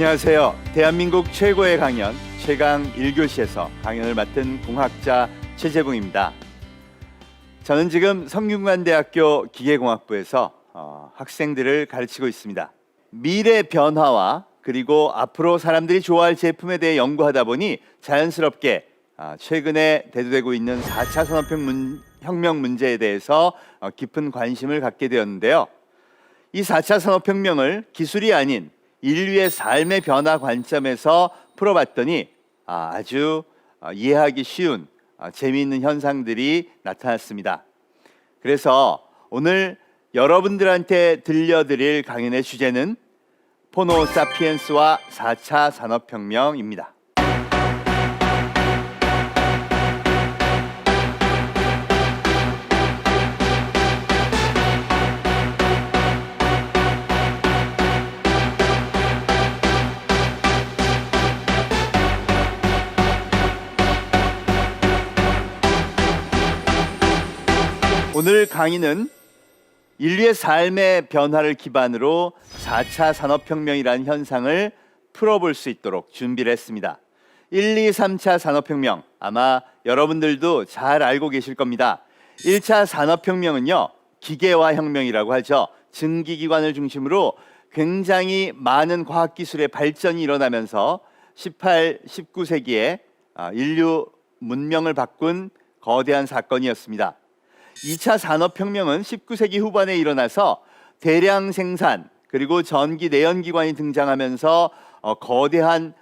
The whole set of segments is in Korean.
안녕하세요. 대한민국 최고의 강연 최강 1교시에서 강연을 맡은 공학자 최재붕입니다. 저는 지금 성균관대학교 기계공학부에서 학생들을 가르치고 있습니다. 미래 변화와 그리고 앞으로 사람들이 좋아할 제품에 대해 연구하다 보니 자연스럽게 최근에 대두되고 있는 4차 산업혁명 문제에 대해서 깊은 관심을 갖게 되었는데요. 이 4차 산업혁명을 기술이 아닌 인류의 삶의 변화 관점에서 풀어봤더니 아주 이해하기 쉬운 재미있는 현상들이 나타났습니다. 그래서 오늘 여러분들한테 들려드릴 강연의 주제는 호모 사피엔스와 4차 산업혁명입니다. 오늘 강의는 인류의 삶의 변화를 기반으로 4차 산업혁명이라는 현상을 풀어볼 수 있도록 준비를 했습니다. 1, 2, 3차 산업혁명 아마 여러분들도 잘 알고 계실 겁니다. 1차 산업혁명은요, 기계화혁명이라고 하죠. 증기기관을 중심으로 굉장히 많은 과학기술의 발전이 일어나면서 18, 19세기에 인류 문명을 바꾼 거대한 사건이었습니다. 2차 산업혁명은 19세기 후반에 일어나서 대량 생산 그리고 전기 내연기관이 등장하면서 거대한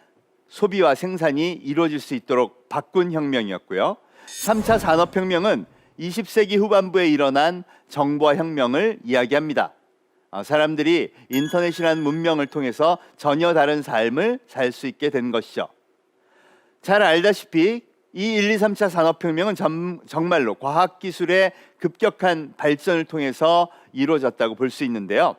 소비와 생산이 이루어질 수 있도록 바꾼 혁명이었고요. 3차 산업혁명은 20세기 후반부에 일어난 정보화 혁명을 이야기합니다. 사람들이 인터넷이라는 문명을 통해서 전혀 다른 삶을 살 수 있게 된 것이죠. 잘 알다시피 이 1, 2, 3차 산업혁명은 정말로 과학기술의 급격한 발전을 통해서 이루어졌다고 볼 수 있는데요.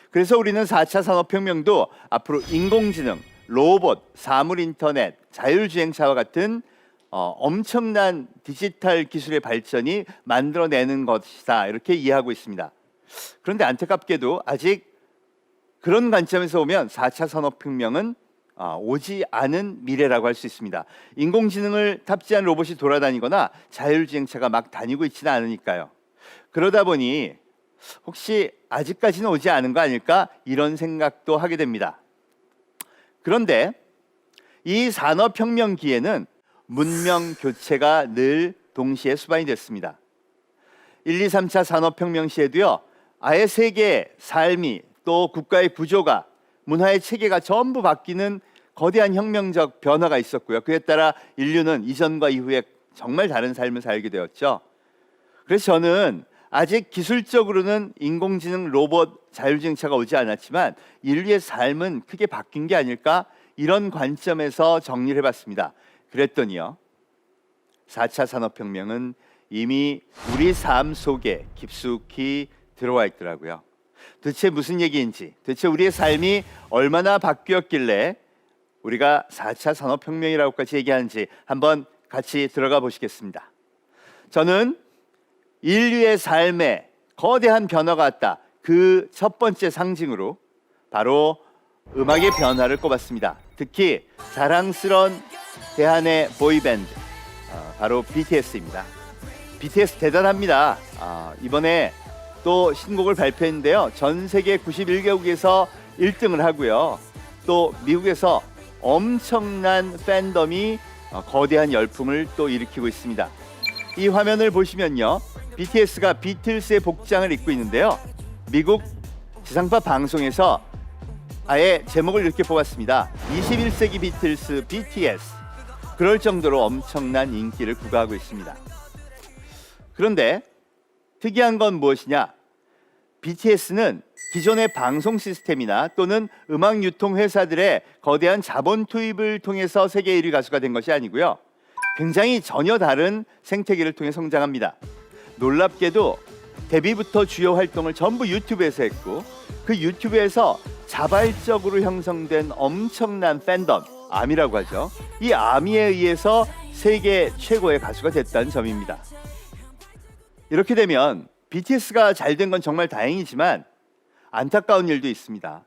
그래서 우리는 4차 산업혁명도 앞으로 인공지능, 로봇, 사물인터넷, 자율주행차와 같은 엄청난 디지털 기술의 발전이 만들어내는 것이다, 이렇게 이해하고 있습니다. 그런데 안타깝게도 아직 그런 관점에서 보면 4차 산업혁명은 오지 않은 미래라고 할 수 있습니다. 인공지능을 탑재한 로봇이 돌아다니거나 자율주행차가 막 다니고 있지는 않으니까요. 그러다 보니 혹시 아직까지는 오지 않은 거 아닐까, 이런 생각도 하게 됩니다. 그런데 이 산업혁명기에는 문명 교체가 늘 동시에 수반이 됐습니다. 1, 2, 3차 산업혁명 시에도요, 아예 세계의 삶이 또 국가의 구조가 문화의 체계가 전부 바뀌는 거대한 혁명적 변화가 있었고요. 그에 따라 인류는 이전과 이후에 정말 다른 삶을 살게 되었죠. 그래서 저는 아직 기술적으로는 인공지능, 로봇, 자율주행차가 오지 않았지만 인류의 삶은 크게 바뀐 게 아닐까, 이런 관점에서 정리를 해봤습니다. 그랬더니요, 4차 산업혁명은 이미 우리 삶 속에 깊숙이 들어와 있더라고요. 도대체 무슨 얘기인지, 도대체 우리의 삶이 얼마나 바뀌었길래 우리가 4차 산업혁명이라고까지 얘기하는지 한번 같이 들어가 보시겠습니다. 저는 인류의 삶에 거대한 변화가 왔다, 그 첫 번째 상징으로 바로 음악의 변화를 꼽았습니다. 특히 자랑스러운 대한의 보이밴드, 바로 BTS입니다. BTS 대단합니다. 이번에 또 신곡을 발표했는데요, 전 세계 91개국에서 1등을 하고요, 또 미국에서 엄청난 팬덤이 거대한 열풍을 또 일으키고 있습니다. 이 화면을 보시면요, BTS가 비틀스의 복장을 입고 있는데요, 미국 지상파 방송에서 아예 제목을 이렇게 뽑았습니다. 21세기 비틀스 BTS. 그럴 정도로 엄청난 인기를 부과하고 있습니다. 그런데 특이한 건 무엇이냐? BTS는 기존의 방송 시스템이나 또는 음악 유통 회사들의 거대한 자본 투입을 통해서 세계 1위 가수가 된 것이 아니고요, 굉장히 전혀 다른 생태계를 통해 성장합니다. 놀랍게도 데뷔부터 주요 활동을 전부 유튜브에서 했고, 그 유튜브에서 자발적으로 형성된 엄청난 팬덤, 아미라고 하죠. 이 아미에 의해서 세계 최고의 가수가 됐다는 점입니다. 이렇게 되면 BTS가 잘 된 건 정말 다행이지만 안타까운 일도 있습니다.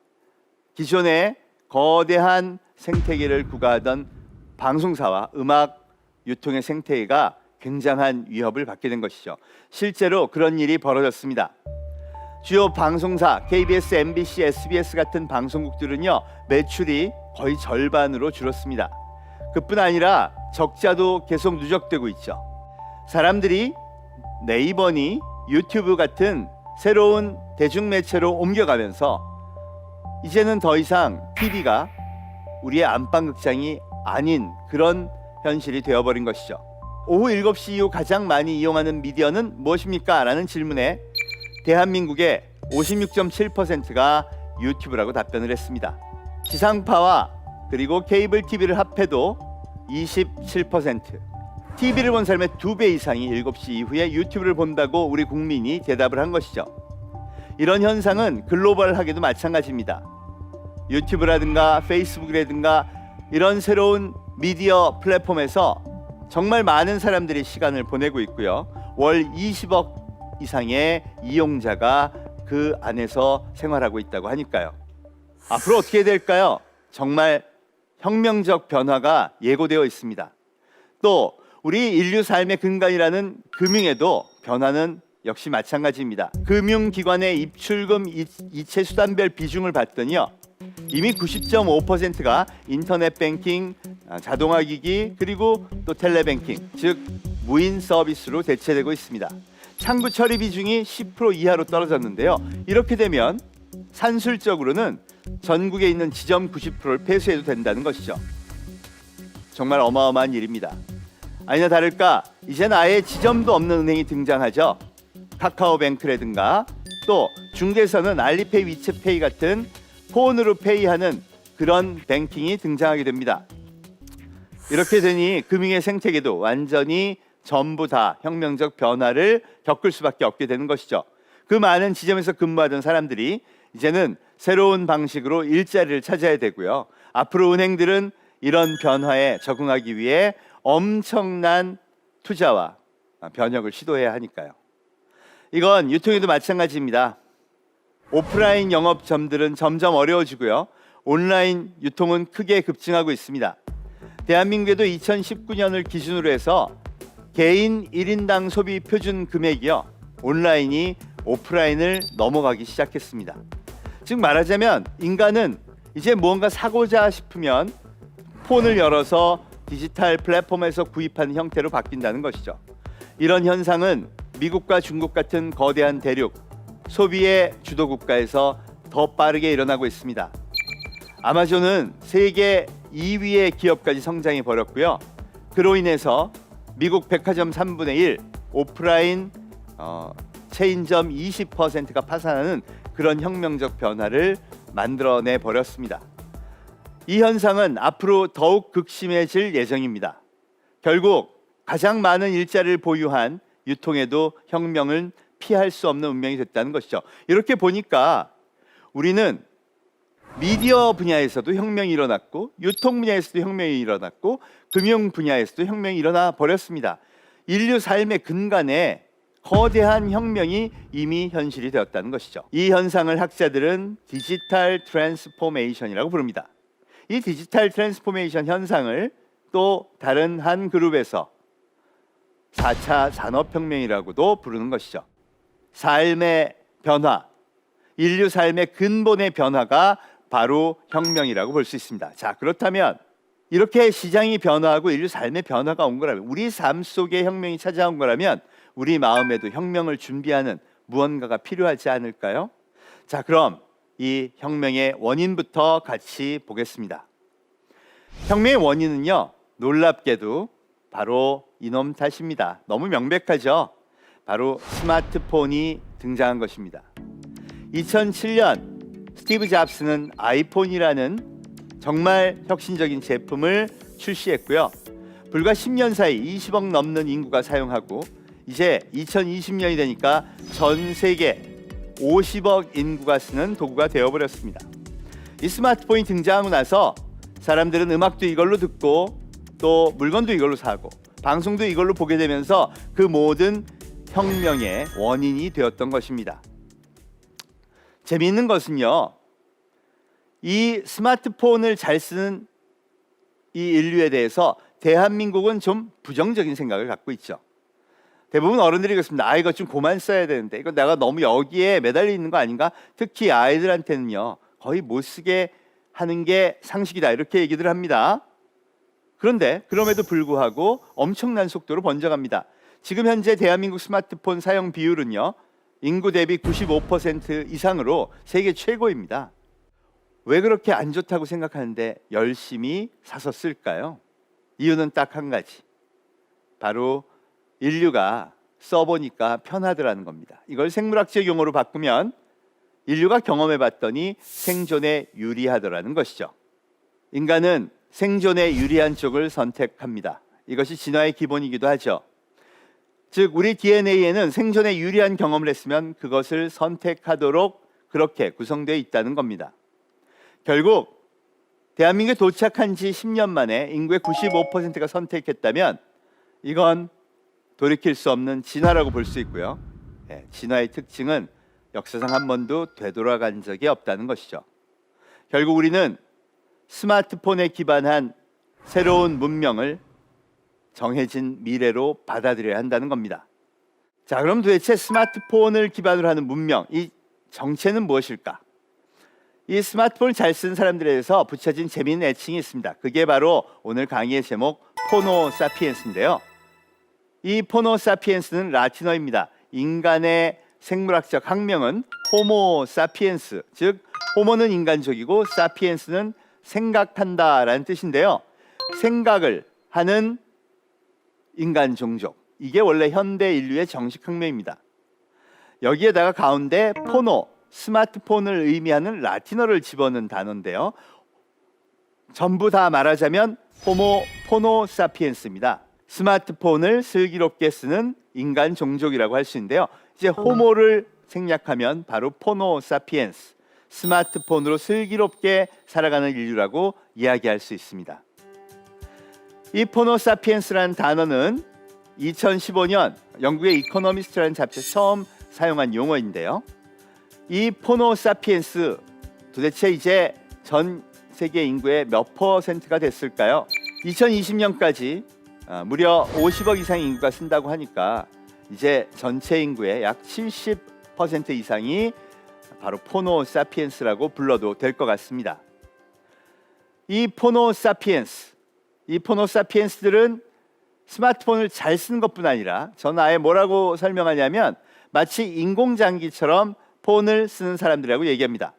기존의 거대한 생태계를 구가하던 방송사와 음악 유통의 생태계가 굉장한 위협을 받게 된 것이죠. 실제로 그런 일이 벌어졌습니다. 주요 방송사 KBS, MBC, SBS 같은 방송국들은요, 매출이 거의 절반으로 줄었습니다. 그뿐 아니라 적자도 계속 누적되고 있죠. 사람들이 네이버니 유튜브 같은 새로운 대중매체로 옮겨가면서 이제는 더 이상 TV가 우리의 안방극장이 아닌 그런 현실이 되어버린 것이죠. 오후 7시 이후 가장 많이 이용하는 미디어는 무엇입니까? 라는 질문에 대한민국의 56.7%가 유튜브라고 답변을 했습니다. 지상파와 그리고 케이블 TV를 합해도 27%, TV를 본 사람의 2배 이상이 7시 이후에 유튜브를 본다고 우리 국민이 대답을 한 것이죠. 이런 현상은 글로벌하게도 마찬가지입니다. 유튜브라든가 페이스북이라든가 이런 새로운 미디어 플랫폼에서 정말 많은 사람들이 시간을 보내고 있고요. 월 20억 이상의 이용자가 그 안에서 생활하고 있다고 하니까요. 앞으로 어떻게 될까요? 정말 혁명적 변화가 예고되어 있습니다. 또 우리 인류 삶의 근간이라는 금융에도 변화는 역시 마찬가지입니다. 금융기관의 입출금 이체 수단별 비중을 봤더니요, 이미 90.5%가 인터넷 뱅킹, 자동화기기, 그리고 또 텔레뱅킹, 즉 무인 서비스로 대체되고 있습니다. 창구 처리 비중이 10% 이하로 떨어졌는데요. 이렇게 되면 산술적으로는 전국에 있는 지점 90%를 폐쇄해도 된다는 것이죠. 정말 어마어마한 일입니다. 아니나 다를까 이제는 아예 지점도 없는 은행이 등장하죠. 카카오뱅크라든가 또 중개사는 알리페이, 위챗페이 같은 폰으로 페이하는 그런 뱅킹이 등장하게 됩니다. 이렇게 되니 금융의 생태계도 완전히 전부 다 혁명적 변화를 겪을 수밖에 없게 되는 것이죠. 그 많은 지점에서 근무하던 사람들이 이제는 새로운 방식으로 일자리를 찾아야 되고요. 앞으로 은행들은 이런 변화에 적응하기 위해 엄청난 투자와 변혁을 시도해야 하니까요. 이건 유통에도 마찬가지입니다. 오프라인 영업점들은 점점 어려워지고요. 온라인 유통은 크게 급증하고 있습니다. 대한민국에도 2019년을 기준으로 해서 개인 1인당 소비 표준 금액이요, 온라인이 오프라인을 넘어가기 시작했습니다. 즉 말하자면 인간은 이제 무언가 사고자 싶으면 폰을 열어서 디지털 플랫폼에서 구입하는 형태로 바뀐다는 것이죠. 이런 현상은 미국과 중국 같은 거대한 대륙, 소비의 주도 국가에서 더 빠르게 일어나고 있습니다. 아마존은 세계 2위의 기업까지 성장해 버렸고요. 그로 인해서 미국 백화점 3분의 1, 오프라인 체인점 20%가 파산하는 그런 혁명적 변화를 만들어내 버렸습니다. 이 현상은 앞으로 더욱 극심해질 예정입니다. 결국 가장 많은 일자리를 보유한 유통에도 혁명은 피할 수 없는 운명이 됐다는 것이죠. 이렇게 보니까 우리는 미디어 분야에서도 혁명이 일어났고, 유통 분야에서도 혁명이 일어났고, 금융 분야에서도 혁명이 일어나 버렸습니다. 인류 삶의 근간에 거대한 혁명이 이미 현실이 되었다는 것이죠. 이 현상을 학자들은 디지털 트랜스포메이션이라고 부릅니다. 이 디지털 트랜스포메이션 현상을 또 다른 한 그룹에서 4차 산업혁명이라고도 부르는 것이죠. 삶의 변화, 인류 삶의 근본의 변화가 바로 혁명이라고 볼 수 있습니다. 자, 그렇다면 이렇게 시장이 변화하고 인류 삶의 변화가 온 거라면, 우리 삶 속에 혁명이 찾아온 거라면 우리 마음에도 혁명을 준비하는 무언가가 필요하지 않을까요? 자, 그럼 이 혁명의 원인부터 같이 보겠습니다. 혁명의 원인은요, 놀랍게도 바로 이놈 탓입니다. 너무 명백하죠? 바로 스마트폰이 등장한 것입니다. 2007년 스티브 잡스는 아이폰이라는 정말 혁신적인 제품을 출시했고요. 불과 10년 사이 20억 넘는 인구가 사용하고, 이제 2020년이 되니까 전 세계 50억 인구가 쓰는 도구가 되어버렸습니다. 이 스마트폰이 등장하고 나서 사람들은 음악도 이걸로 듣고 또 물건도 이걸로 사고 방송도 이걸로 보게 되면서 그 모든 혁명의 원인이 되었던 것입니다. 재미있는 것은요, 이 스마트폰을 잘 쓰는 이 인류에 대해서 대한민국은 좀 부정적인 생각을 갖고 있죠. 대부분 어른들이 그렇습니다. 아, 이거 좀 그만 써야 되는데, 이거 내가 너무 여기에 매달려 있는 거 아닌가? 특히 아이들한테는요, 거의 못 쓰게 하는 게 상식이다, 이렇게 얘기들 합니다. 그런데 그럼에도 불구하고 엄청난 속도로 번져갑니다. 지금 현재 대한민국 스마트폰 사용 비율은요, 인구 대비 95% 이상으로 세계 최고입니다. 왜 그렇게 안 좋다고 생각하는데 열심히 사서 쓸까요? 이유는 딱 한 가지. 바로 인류가 써보니까 편하더라는 겁니다. 이걸 생물학적 용어로 바꾸면 인류가 경험해봤더니 생존에 유리하더라는 것이죠. 인간은 생존에 유리한 쪽을 선택합니다. 이것이 진화의 기본이기도 하죠. 즉 우리 DNA에는 생존에 유리한 경험을 했으면 그것을 선택하도록 그렇게 구성되어 있다는 겁니다. 결국 대한민국에 도착한 지 10년 만에 인구의 95%가 선택했다면 이건 돌이킬 수 없는 진화라고 볼 수 있고요. 진화의 특징은 역사상 한 번도 되돌아간 적이 없다는 것이죠. 결국 우리는 스마트폰에 기반한 새로운 문명을 정해진 미래로 받아들여야 한다는 겁니다. 자, 그럼 도대체 스마트폰을 기반으로 하는 문명, 이 정체는 무엇일까? 이 스마트폰을 잘 쓰는 사람들에 대해서 붙여진 재미있는 애칭이 있습니다. 그게 바로 오늘 강의의 제목 호모사피엔스인데요. 이 호모사피엔스는 라틴어입니다. 인간의 생물학적 학명은 호모사피엔스, 즉 호모는 인간족이고 사피엔스는 생각한다라는 뜻인데요. 생각을 하는 인간 종족, 이게 원래 현대 인류의 정식 학명입니다. 여기에다가 가운데 포노, 스마트폰을 의미하는 라틴어를 집어넣은 단어인데요. 전부 다 말하자면 호모 포노 사피엔스입니다. 스마트폰을 슬기롭게 쓰는 인간 종족이라고 할 수 있는데요. 이제 호모를 생략하면 바로 포노 사피엔스, 스마트폰으로 슬기롭게 살아가는 인류라고 이야기할 수 있습니다. 이 포노 사피엔스라는 단어는 2015년 영국의 이코노미스트라는 잡지에서 처음 사용한 용어인데요. 이 포노 사피엔스 도대체 이제 전 세계 인구의 몇 퍼센트가 됐을까요? 2020년까지 무려 50억 이상의 인구가 쓴다고 하니까 이제 전체 인구의 약 70% 이상이 바로 포노 사피엔스라고 불러도 될 것 같습니다. 이 포노 사피엔스들은 스마트폰을 잘 쓰는 것뿐 아니라 저는 아예 뭐라고 설명하냐면 마치 인공장기처럼 폰을 쓰는 사람들이라고 얘기합니다.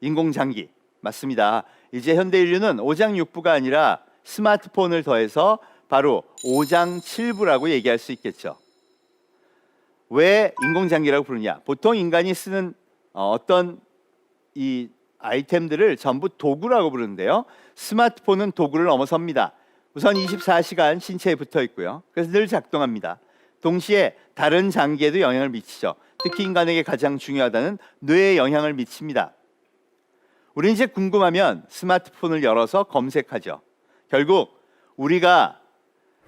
인공장기 맞습니다. 이제 현대 인류는 오장육부가 아니라 스마트폰을 더해서 바로 오장칠부라고 얘기할 수 있겠죠. 왜 인공장기라고 부르냐? 보통 인간이 쓰는 어떤 이 아이템들을 전부 도구라고 부르는데요. 스마트폰은 도구를 넘어섭니다. 우선 24시간 신체에 붙어 있고요. 그래서 늘 작동합니다. 동시에 다른 장기에도 영향을 미치죠. 특히 인간에게 가장 중요하다는 뇌에 영향을 미칩니다. 우리는 이제 궁금하면 스마트폰을 열어서 검색하죠. 결국 우리가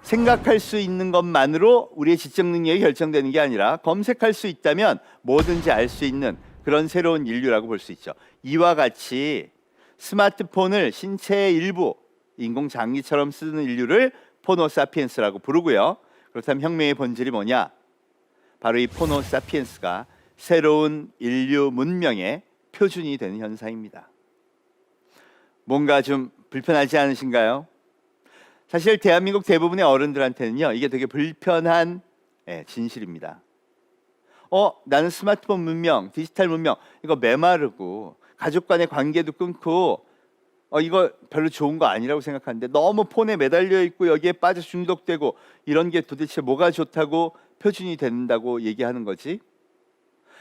생각할 수 있는 것만으로 우리의 지적 능력이 결정되는 게 아니라 검색할 수 있다면 뭐든지 알 수 있는 그런 새로운 인류라고 볼 수 있죠. 이와 같이 스마트폰을 신체의 일부, 인공장기처럼 쓰는 인류를 포노사피엔스라고 부르고요. 그렇다면 혁명의 본질이 뭐냐? 바로 이 포노사피엔스가 새로운 인류 문명의 표준이 되는 현상입니다. 뭔가 좀 불편하지 않으신가요? 사실 대한민국 대부분의 어른들한테는요, 이게 되게 불편한 진실입니다. 나는 스마트폰 문명, 디지털 문명, 이거 메마르고 가족 간의 관계도 끊고 이거 별로 좋은 거 아니라고 생각하는데 너무 폰에 매달려 있고 여기에 빠져 중독되고 이런 게 도대체 뭐가 좋다고 표준이 된다고 얘기하는 거지?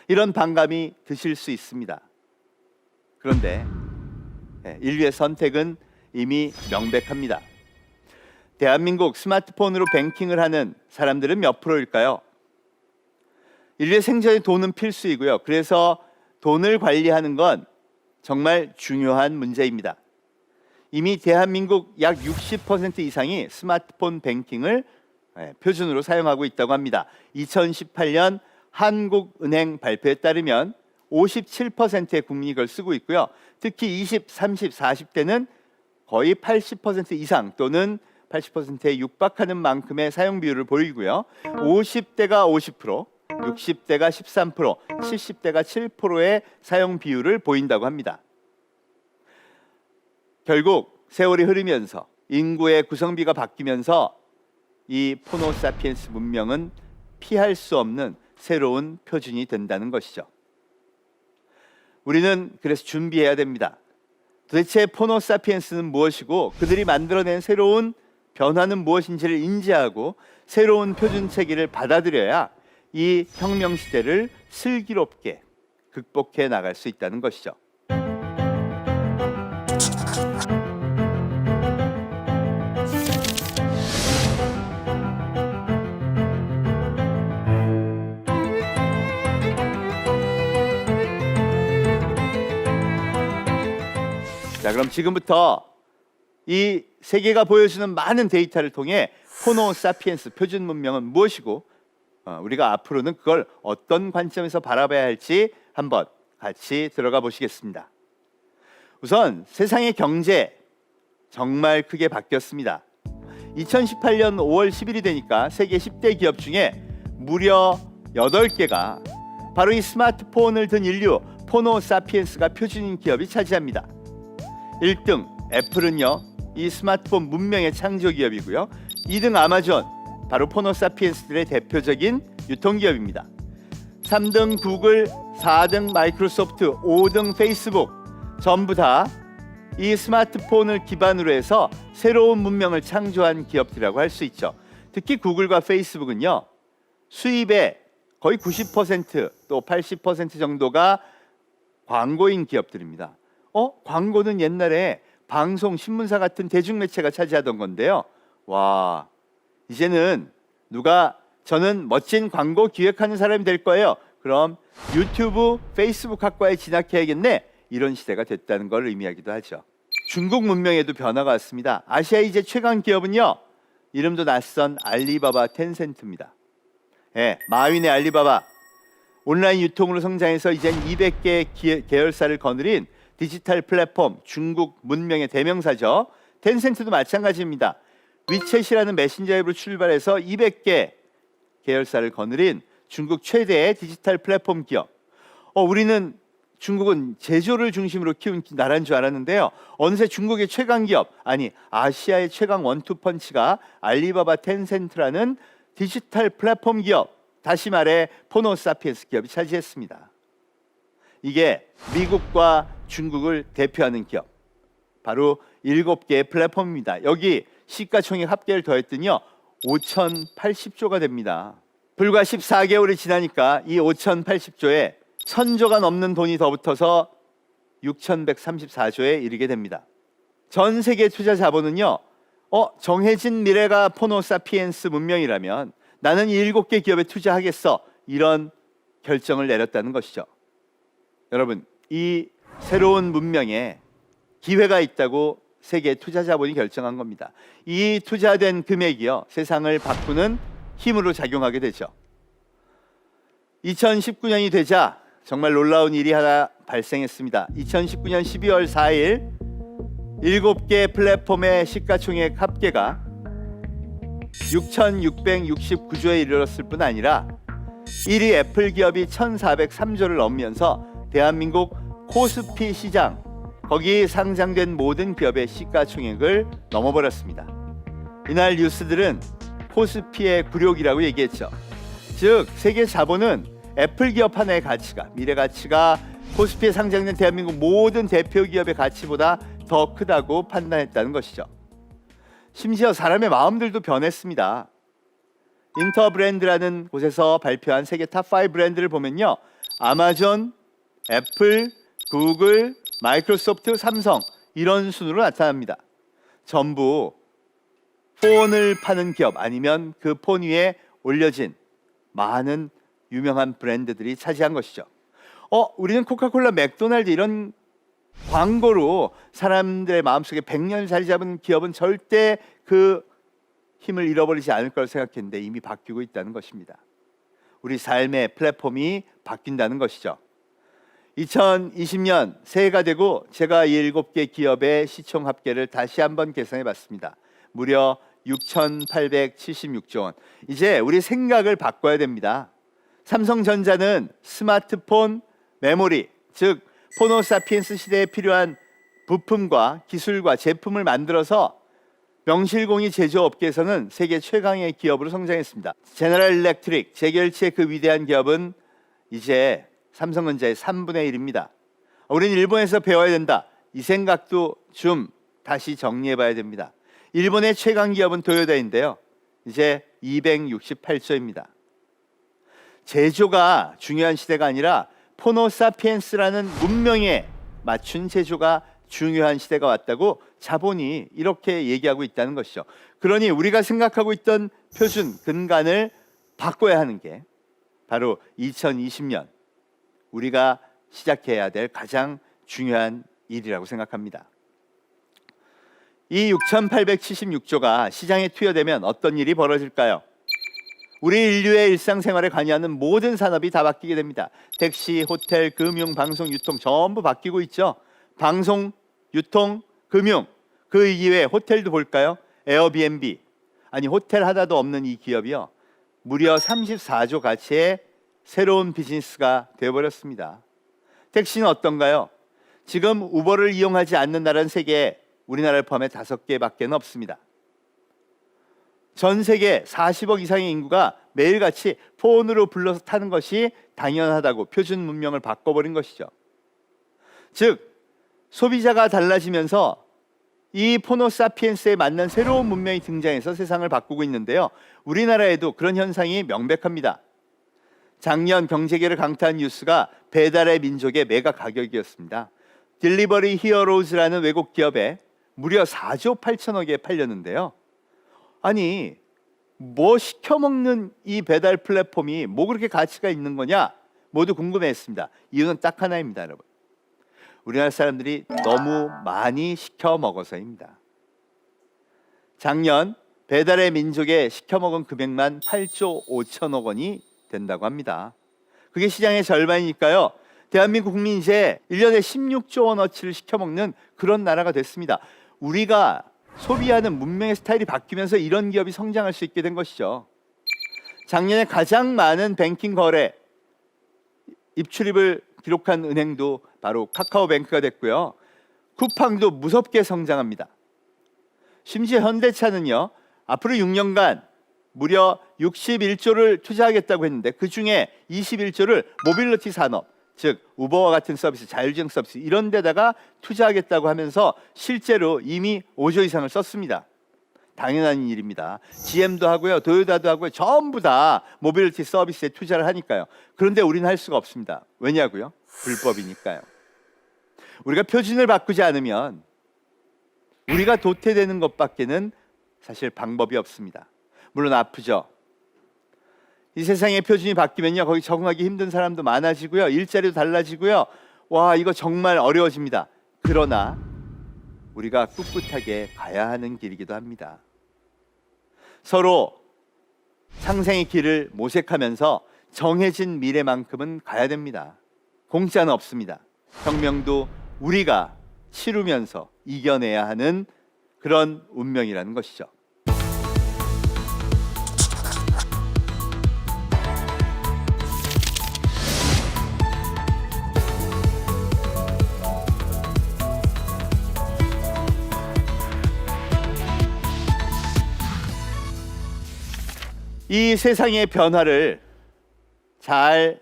이런 반감이 드실 수 있습니다. 그런데 인류의 선택은 이미 명백합니다. 대한민국 스마트폰으로 뱅킹을 하는 사람들은 몇 프로일까요? 인류의 생존에 돈은 필수이고요. 그래서 돈을 관리하는 건 정말 중요한 문제입니다. 이미 대한민국 약 60% 이상이 스마트폰 뱅킹을 표준으로 사용하고 있다고 합니다. 2018년 한국은행 발표에 따르면 57%의 국민이 그걸 쓰고 있고요. 특히 20, 30, 40대는 거의 80% 이상 또는 80%에 육박하는 만큼의 사용 비율을 보이고요. 50대가 50%, 60대가 13%, 70대가 7%의 사용 비율을 보인다고 합니다. 결국 세월이 흐르면서 인구의 구성비가 바뀌면서 이 포노사피엔스 문명은 피할 수 없는 새로운 표준이 된다는 것이죠. 우리는 그래서 준비해야 됩니다. 도대체 포노사피엔스는 무엇이고 그들이 만들어낸 새로운 변화는 무엇인지를 인지하고 새로운 표준 체계를 받아들여야 이 혁명 시대를 슬기롭게 극복해 나갈 수 있다는 것이죠. 자, 그럼 지금부터 이 세계가 보여주는 많은 데이터를 통해 호모사피엔스 표준 문명은 무엇이고 우리가 앞으로는 그걸 어떤 관점에서 바라봐야 할지 한번 같이 들어가 보시겠습니다. 우선 세상의 경제 정말 크게 바뀌었습니다. 2018년 5월 10일이 되니까 세계 10대 기업 중에 무려 8개가 바로 이 스마트폰을 든 인류 포노사피엔스가 표준인 기업이 차지합니다. 1등 애플은요, 이 스마트폰 문명의 창조 기업이고요. 2등 아마존, 바로 포노사피엔스들의 대표적인 유통기업입니다. 3등 구글, 4등 마이크로소프트, 5등 페이스북, 전부 다 이 스마트폰을 기반으로 해서 새로운 문명을 창조한 기업들이라고 할 수 있죠. 특히 구글과 페이스북은요, 수입의 거의 90% 또 80% 정도가 광고인 기업들입니다. 광고는 옛날에 방송, 신문사 같은 대중매체가 차지하던 건데요. 와, 이제는 누가 저는 멋진 광고 기획하는 사람이 될 거예요. 그럼 유튜브, 페이스북 학과에 진학해야겠네. 이런 시대가 됐다는 걸 의미하기도 하죠. 중국 문명에도 변화가 왔습니다. 아시아의 이제 최강 기업은요, 이름도 낯선 알리바바 텐센트입니다. 마윈의 알리바바, 온라인 유통으로 성장해서 이젠 200개 계열사를 거느린 디지털 플랫폼 중국 문명의 대명사죠. 텐센트도 마찬가지입니다. 위챗이라는 메신저 앱으로 출발해서 200개 계열사를 거느린 중국 최대의 디지털 플랫폼 기업. 우리는 중국은 제조를 중심으로 키운 나라인 줄 알았는데요. 어느새 중국의 최강 기업, 아니 아시아의 최강 원투펀치가 알리바바 텐센트라는 디지털 플랫폼 기업, 다시 말해 포노사피엔스 기업이 차지했습니다. 이게 미국과 중국을 대표하는 기업, 바로 7개의 플랫폼입니다. 여기 시가총액 합계를 더했더니요 5,080조가 됩니다. 불과 14개월이 지나니까 이 5,080조에 1,000조가 넘는 돈이 더 붙어서 6,134조에 이르게 됩니다. 전 세계 투자 자본은요, 정해진 미래가 포노사피엔스 문명이라면 나는 이 7개 기업에 투자하겠어, 이런 결정을 내렸다는 것이죠. 여러분, 이 새로운 문명에 기회가 있다고 세계 투자 자본이 결정한 겁니다. 이 투자된 금액이요, 세상을 바꾸는 힘으로 작용하게 되죠. 2019년이 되자 정말 놀라운 일이 하나 발생했습니다. 2019년 12월 4일 7개 플랫폼의 시가총액 합계가 6,669조에 이르렀을 뿐 아니라 1위 애플 기업이 1,403조를 넘으면서 대한민국 코스피 시장, 거기 상장된 모든 기업의 시가총액을 넘어버렸습니다. 이날 뉴스들은 코스피의 굴욕이라고 얘기했죠. 즉 세계 자본은 애플 기업 하나의 가치가, 미래 가치가 코스피에 상장된 대한민국 모든 대표 기업의 가치보다 더 크다고 판단했다는 것이죠. 심지어 사람의 마음들도 변했습니다. 인터브랜드라는 곳에서 발표한 세계 탑5 브랜드를 보면요, 아마존, 애플, 구글, 마이크로소프트, 삼성, 이런 순으로 나타납니다. 전부 폰을 파는 기업, 아니면 그 폰 위에 올려진 많은 유명한 브랜드들이 차지한 것이죠. 우리는 코카콜라, 맥도날드 이런 광고로 사람들의 마음속에 100년 자리 잡은 기업은 절대 그 힘을 잃어버리지 않을 거라 생각했는데 이미 바뀌고 있다는 것입니다. 우리 삶의 플랫폼이 바뀐다는 것이죠. 2020년 새해가 되고 제가 이 7개 기업의 시총 합계를 다시 한번 계산해 봤습니다. 무려 6,876조 원. 이제 우리 생각을 바꿔야 됩니다. 삼성전자는 스마트폰, 메모리, 즉 포노사피엔스 시대에 필요한 부품과 기술과 제품을 만들어서 명실공히 제조업계에서는 세계 최강의 기업으로 성장했습니다. 제너럴 일렉트릭, 제결치의 그 위대한 기업은 이제 삼성전자의 3분의 1입니다. 우리는 일본에서 배워야 된다. 이 생각도 좀 다시 정리해봐야 됩니다. 일본의 최강 기업은 도요타인데요. 이제 268조입니다. 제조가 중요한 시대가 아니라 포노사피엔스라는 문명에 맞춘 제조가 중요한 시대가 왔다고 자본이 이렇게 얘기하고 있다는 것이죠. 그러니 우리가 생각하고 있던 표준 근간을 바꿔야 하는 게 바로 2020년 우리가 시작해야 될 가장 중요한 일이라고 생각합니다. 이 6,876조가 시장에 투여되면 어떤 일이 벌어질까요? 우리 인류의 일상생활에 관여하는 모든 산업이 다 바뀌게 됩니다. 택시, 호텔, 금융, 방송, 유통 전부 바뀌고 있죠. 방송, 유통, 금융, 그 이외에 호텔도 볼까요? 에어비앤비, 아니 호텔 하나도 없는 이 기업이요, 무려 34조 가치의 새로운 비즈니스가 되어버렸습니다. 택시는 어떤가요? 지금 우버를 이용하지 않는 나라는 세계에 우리나라를 포함해 5개밖에 없습니다. 전 세계 40억 이상의 인구가 매일같이 폰으로 불러서 타는 것이 당연하다고 표준 문명을 바꿔버린 것이죠. 즉 소비자가 달라지면서 이 포노사피엔스에 맞는 새로운 문명이 등장해서 세상을 바꾸고 있는데요. 우리나라에도 그런 현상이 명백합니다. 작년 경제계를 강타한 뉴스가 배달의 민족의 매각 가격이었습니다. 딜리버리 히어로즈라는 외국 기업에 무려 4조 8천억에 팔렸는데요. 아니 뭐 시켜먹는 이 배달 플랫폼이 뭐 그렇게 가치가 있는 거냐 모두 궁금해했습니다. 이유는 딱 하나입니다, 여러분. 우리나라 사람들이 너무 많이 시켜 먹어서입니다. 작년 배달의 민족에 시켜 먹은 금액만 8조 5천억 원이 된다고 합니다. 그게 시장의 절반이니까요. 대한민국 국민 이제 1년에 16조 원어치를 시켜 먹는 그런 나라가 됐습니다. 우리가 소비하는 문명의 스타일이 바뀌면서 이런 기업이 성장할 수 있게 된 것이죠. 작년에 가장 많은 뱅킹 거래 입출입을 기록한 은행도 바로 카카오뱅크가 됐고요. 쿠팡도 무섭게 성장합니다. 심지어 현대차는요, 앞으로 6년간 무려 61조를 투자하겠다고 했는데 그 중에 21조를 모빌리티 산업, 즉 우버와 같은 서비스, 자율주행 서비스 이런 데다가 투자하겠다고 하면서 실제로 이미 5조 이상을 썼습니다. 당연한 일입니다. GM도 하고요, 도요타도 하고요, 전부 다 모빌리티 서비스에 투자를 하니까요. 그런데 우리는 할 수가 없습니다. 왜냐고요? 불법이니까요. 우리가 표준을 바꾸지 않으면 우리가 도태되는 것밖에는 사실 방법이 없습니다. 물론 아프죠. 이 세상의 표준이 바뀌면요, 거기 적응하기 힘든 사람도 많아지고요, 일자리도 달라지고요. 와, 이거 정말 어려워집니다. 그러나 우리가 꿋꿋하게 가야 하는 길이기도 합니다. 서로 상생의 길을 모색하면서 정해진 미래만큼은 가야 됩니다. 공짜는 없습니다. 혁명도 우리가 치르면서 이겨내야 하는 그런 운명이라는 것이죠. 이 세상의 변화를 잘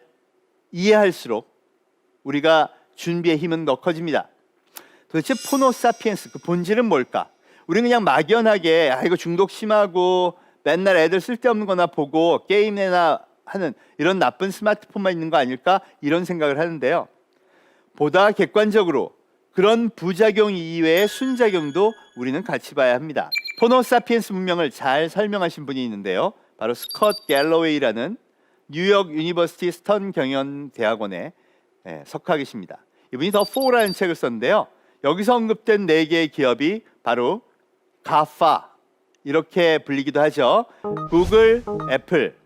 이해할수록 우리가 준비의 힘은 더 커집니다. 도대체 포노사피엔스 그 본질은 뭘까? 우리는 그냥 막연하게 이거 중독 심하고 맨날 애들 쓸데없는 거나 보고 게임이나 하는 이런 나쁜 스마트폰만 있는 거 아닐까? 이런 생각을 하는데요. 보다 객관적으로 그런 부작용 이외의 순작용도 우리는 같이 봐야 합니다. 포노사피엔스 문명을 잘 설명하신 분이 있는데요. 바로 스콧 갤러웨이라는 뉴욕 유니버시티 스턴 경영대학원에 석하 계십니다. 이분이 더 4라는 책을 썼는데요. 여기서 언급된 4개의 기업이 바로 가파 이렇게 불리기도 하죠. 구글, 애플,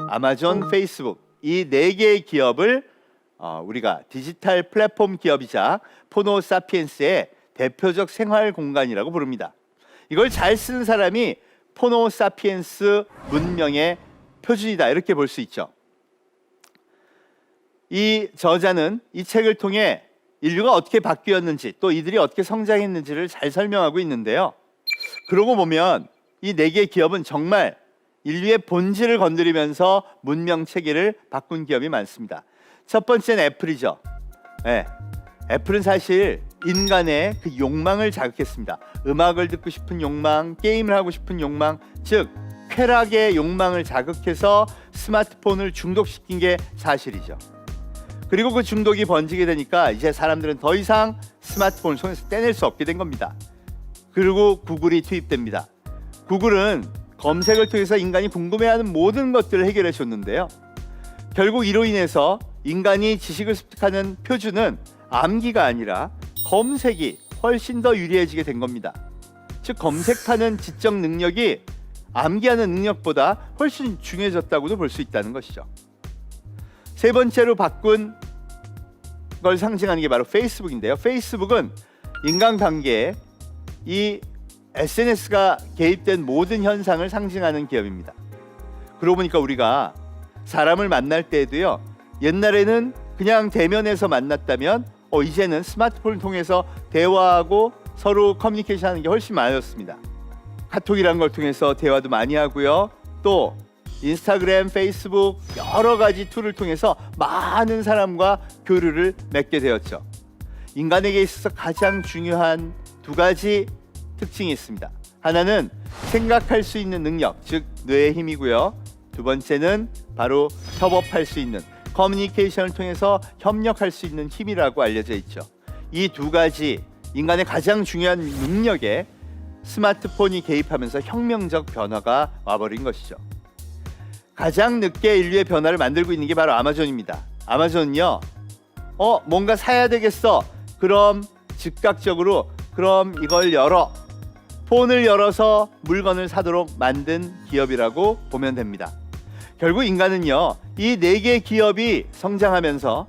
아마존, 페이스북 이 4개의 기업을 우리가 디지털 플랫폼 기업이자 포노사피엔스의 대표적 생활 공간이라고 부릅니다. 이걸 잘 쓰는 사람이 포노사피엔스 문명의 표준이다, 이렇게 볼 수 있죠. 이 저자는 이 책을 통해 인류가 어떻게 바뀌었는지, 또 이들이 어떻게 성장했는지를 잘 설명하고 있는데요. 그러고 보면 이 4개의 기업은 정말 인류의 본질을 건드리면서 문명 체계를 바꾼 기업이 많습니다. 첫 번째는 애플이죠. 네. 애플은 사실 인간의 그 욕망을 자극했습니다. 음악을 듣고 싶은 욕망, 게임을 하고 싶은 욕망, 즉 쾌락의 욕망을 자극해서 스마트폰을 중독시킨 게 사실이죠. 그리고 그 중독이 번지게 되니까 이제 사람들은 더 이상 스마트폰을 손에서 떼낼 수 없게 된 겁니다. 그리고 구글이 투입됩니다. 구글은 검색을 통해서 인간이 궁금해하는 모든 것들을 해결해 줬는데요. 결국 이로 인해서 인간이 지식을 습득하는 표준은 암기가 아니라 검색이 훨씬 더 유리해지게 된 겁니다. 즉 검색하는 지적 능력이 암기하는 능력보다 훨씬 중요해졌다고도 볼 수 있다는 것이죠. 세 번째로 바꾼 걸 상징하는 게 바로 페이스북인데요. 페이스북은 인간관계에 이 SNS가 개입된 모든 현상을 상징하는 기업입니다. 그러고 보니까 우리가 사람을 만날 때에도요, 옛날에는 그냥 대면에서 만났다면 이제는 스마트폰을 통해서 대화하고 서로 커뮤니케이션 하는 게 훨씬 많아졌습니다. 카톡이라는 걸 통해서 대화도 많이 하고요. 또 인스타그램, 페이스북 여러 가지 툴을 통해서 많은 사람과 교류를 맺게 되었죠. 인간에게 있어서 가장 중요한 2가지 특징이 있습니다. 하나는 생각할 수 있는 능력, 즉 뇌의 힘이고요. 2번째는 바로 협업할 수 있는, 커뮤니케이션을 통해서 협력할 수 있는 힘이라고 알려져 있죠. 이 2가지 인간의 가장 중요한 능력에 스마트폰이 개입하면서 혁명적 변화가 와버린 것이죠. 가장 늦게 인류의 변화를 만들고 있는 게 바로 아마존입니다. 아마존은요, 뭔가 사야 되겠어. 그럼 즉각적으로 그럼 이걸 열어. 폰을 열어서 물건을 사도록 만든 기업이라고 보면 됩니다. 결국 인간은요, 이 4개의 기업이 성장하면서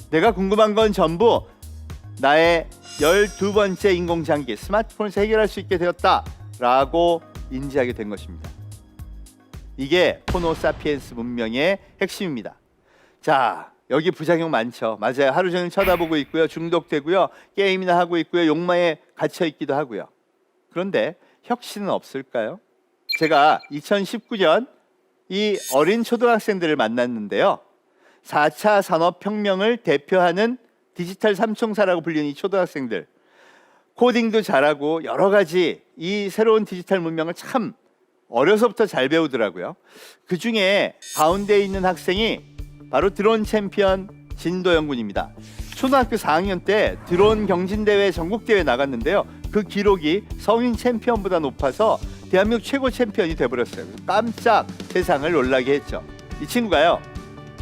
내가 궁금한 건 전부 나의 12번째 인공장기 스마트폰에서 해결할 수 있게 되었다라고 인지하게 된 것입니다. 이게 호모사피엔스 문명의 핵심입니다. 자, 여기 부작용 많죠. 맞아요. 하루 종일 쳐다보고 있고요. 중독되고요. 게임이나 하고 있고요. 욕망에 갇혀 있기도 하고요. 그런데 혁신은 없을까요? 제가 2019년 이 어린 초등학생들을 만났는데요. 4차 산업혁명을 대표하는 디지털 삼총사라고 불리는 이 초등학생들, 코딩도 잘하고 여러 가지 이 새로운 디지털 문명을 참 어려서부터 잘 배우더라고요. 그 중에 가운데 있는 학생이 바로 드론 챔피언 진도영 군입니다. 초등학교 4학년 때 드론 경진대회 전국대회 나갔는데요. 그 기록이 성인 챔피언보다 높아서 대한민국 최고 챔피언이 돼버렸어요. 깜짝 세상을 놀라게 했죠. 이 친구가요,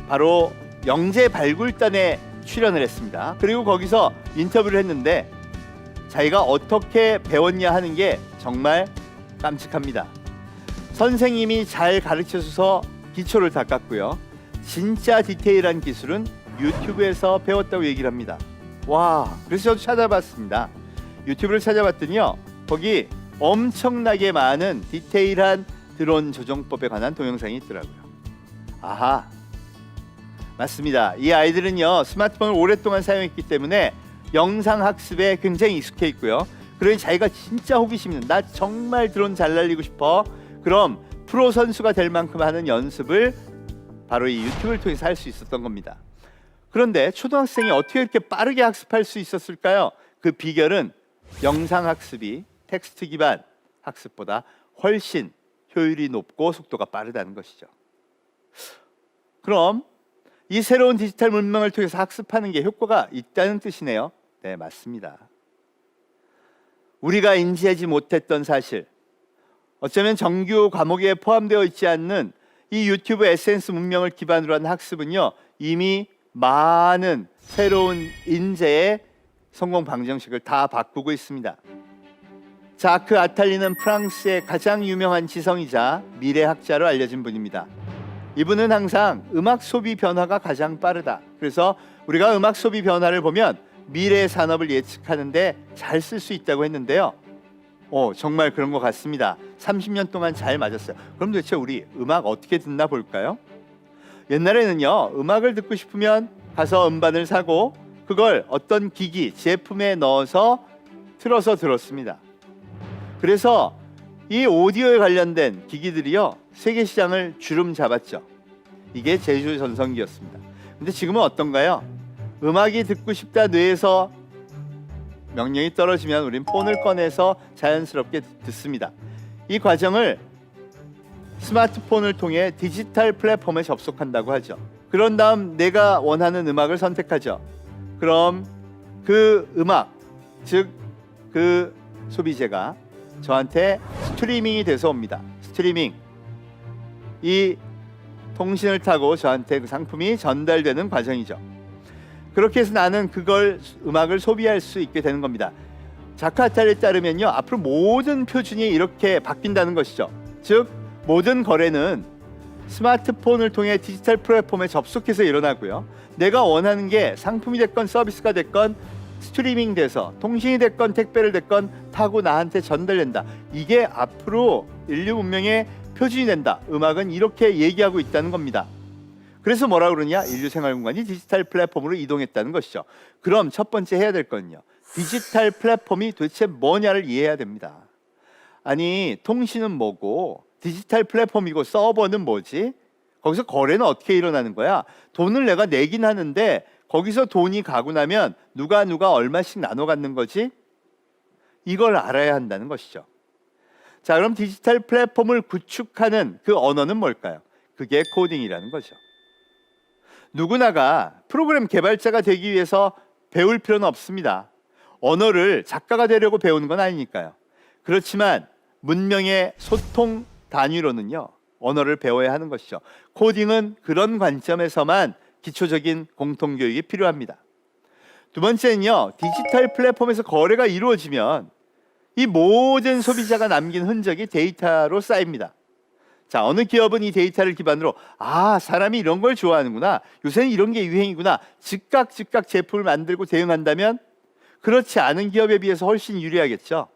바로 영재 발굴단에 출연을 했습니다. 그리고 거기서 인터뷰를 했는데 자기가 어떻게 배웠냐 하는 게 정말 깜찍합니다. 선생님이 잘 가르쳐줘서 기초를 닦았고요. 진짜 디테일한 기술은 유튜브에서 배웠다고 얘기를 합니다. 와, 그래서 저도 찾아봤습니다. 유튜브를 찾아봤더니요, 거기 엄청나게 많은 디테일한 드론 조종법에 관한 동영상이 있더라고요. 아하, 맞습니다. 이 아이들은요, 스마트폰을 오랫동안 사용했기 때문에 영상 학습에 굉장히 익숙해 있고요. 그러니 자기가 진짜 호기심 있는, 나 정말 드론 잘 날리고 싶어, 그럼 프로 선수가 될 만큼 하는 연습을 바로 이 유튜브를 통해서 할 수 있었던 겁니다. 그런데 초등학생이 어떻게 이렇게 빠르게 학습할 수 있었을까요? 그 비결은 영상 학습이 텍스트 기반 학습보다 훨씬 효율이 높고 속도가 빠르다는 것이죠. 그럼 이 새로운 디지털 문명을 통해서 학습하는 게 효과가 있다는 뜻이네요. 네, 맞습니다. 우리가 인지하지 못했던 사실, 어쩌면 정규 과목에 포함되어 있지 않는 이 유튜브 SNS 문명을 기반으로 한 학습은요, 이미 많은 새로운 인재의 성공 방정식을 다 바꾸고 있습니다. 자크 아탈리는 프랑스의 가장 유명한 지성이자 미래학자로 알려진 분입니다. 이분은 항상 음악 소비 변화가 가장 빠르다. 그래서 우리가 음악 소비 변화를 보면 미래 산업을 예측하는데 잘 쓸 수 있다고 했는데요. 정말 그런 것 같습니다. 30년 동안 잘 맞았어요. 그럼 도대체 우리 음악 어떻게 듣나 볼까요? 옛날에는요, 음악을 듣고 싶으면 가서 음반을 사고 그걸 어떤 기기, 제품에 넣어서 틀어서 들었습니다. 그래서 이 오디오에 관련된 기기들이요, 세계 시장을 주름 잡았죠. 이게 제주 전성기였습니다. 근데 지금은 어떤가요? 음악이 듣고 싶다 뇌에서 명령이 떨어지면 우린 폰을 꺼내서 자연스럽게 듣습니다. 이 과정을 스마트폰을 통해 디지털 플랫폼에 접속한다고 하죠. 그런 다음 내가 원하는 음악을 선택하죠. 그럼 그 음악, 즉 그 소비재가 저한테 스트리밍이 돼서 옵니다. 스트리밍, 이 통신을 타고 저한테 그 상품이 전달되는 과정이죠. 그렇게 해서 나는 그걸 음악을 소비할 수 있게 되는 겁니다. 자카탈에 따르면요, 앞으로 모든 표준이 이렇게 바뀐다는 것이죠. 즉 모든 거래는 스마트폰을 통해 디지털 플랫폼에 접속해서 일어나고요. 내가 원하는 게 상품이 됐건 서비스가 됐건 스트리밍 돼서 통신이 됐건 택배를 됐건 타고 나한테 전달된다. 이게 앞으로 인류 문명의 표준이 된다. 음악은 이렇게 얘기하고 있다는 겁니다. 그래서 뭐라 그러냐? 인류 생활 공간이 디지털 플랫폼으로 이동했다는 것이죠. 그럼 첫 번째 해야 될 건요, 디지털 플랫폼이 도대체 뭐냐를 이해해야 됩니다. 아니, 통신은 뭐고 디지털 플랫폼이고 서버는 뭐지? 거기서 거래는 어떻게 일어나는 거야? 돈을 내가 내긴 하는데 거기서 돈이 가고 나면 누가 얼마씩 나눠 갖는 거지? 이걸 알아야 한다는 것이죠. 자, 그럼 디지털 플랫폼을 구축하는 그 언어는 뭘까요? 그게 코딩이라는 거죠. 누구나가 프로그램 개발자가 되기 위해서 배울 필요는 없습니다. 언어를 작가가 되려고 배우는 건 아니니까요. 그렇지만 문명의 소통 단위로는요, 언어를 배워야 하는 것이죠. 코딩은 그런 관점에서만 기초적인 공통교육이 필요합니다. 두 번째는요, 디지털 플랫폼에서 거래가 이루어지면 이 모든 소비자가 남긴 흔적이 데이터로 쌓입니다. 자, 어느 기업은 이 데이터를 기반으로 사람이 이런 걸 좋아하는구나, 요새는 이런 게 유행이구나, 즉각 제품을 만들고 대응한다면 그렇지 않은 기업에 비해서 훨씬 유리하겠죠.